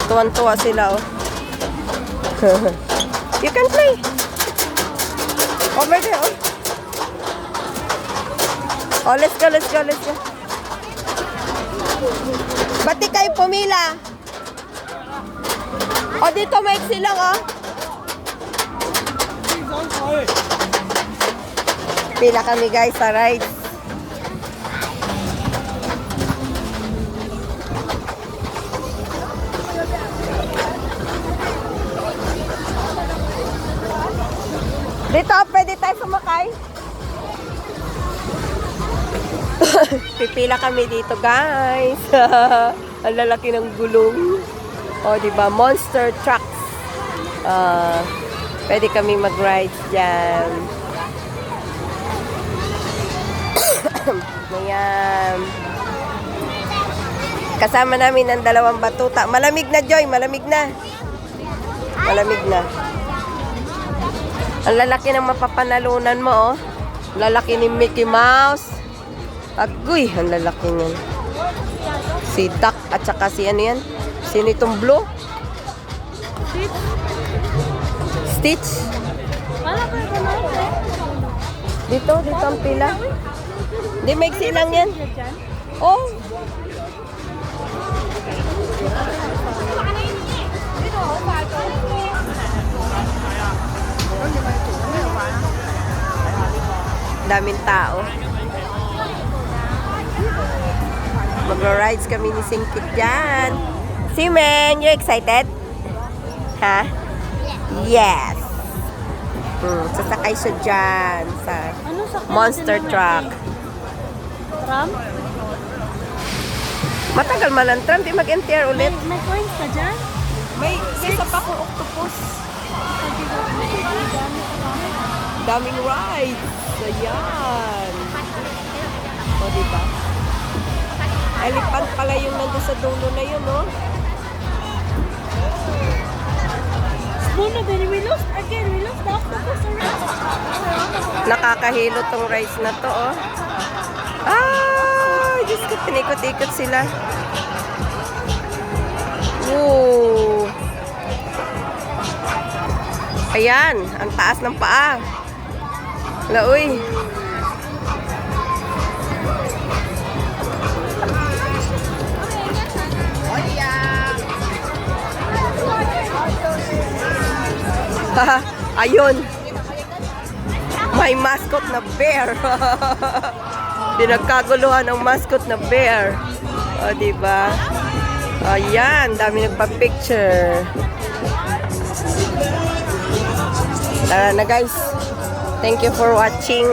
Tuwan-tuwa sila, oh. You can play. Over there, oh. Oh, let's go, let's go, let's go. Ba't di kayo pumila? Oh, dito maiksi lang, oh. Pila kami, guys, sa rides. Dito, pwede tayo sumakay. Pipila kami dito, guys. Ang lalaki ng gulong. O, diba? Monster trucks. Pwede kami mag-ride dyan. Ayan. Kasama namin ang dalawang batuta. Malamig na, Joy. Malamig na. Malamig na. Ang lalaki ng mapapanalunan mo, oh. Lalaki ni Mickey Mouse. Agoy, ang lalaki niyan. Si Duck at saka si ano yan? Sino itong blue? Stitch. Dito ang pila. Hindi, maiksi lang yan. Oh. Daming tao. Mag-rides kami ni Singkit dyan. Simen, you excited? Ha? Yes. Sasakay siya dyan sa monster truck. Tram? Matagal man ang tram, di mag-NTR ulit. May coins ka dyan? May isa pa kong octopus. Daming rides. Ayan. O, diba? Elephant pala yung nandun sa dulo na yun, no? Spoon we lost again. We lost the octopus already. Nakakahilo tong rides na to, oh. Ay, Diyos ko, pinikot-ikot sila. Woo! Ayan, ang taas ng paa. Lauy. Ayun. May mascot na bear. Pinagkaguluhan ng mascot na bear. O, diba? Ayan, dami nagpa-picture. Tara na, guys. Thank you for watching.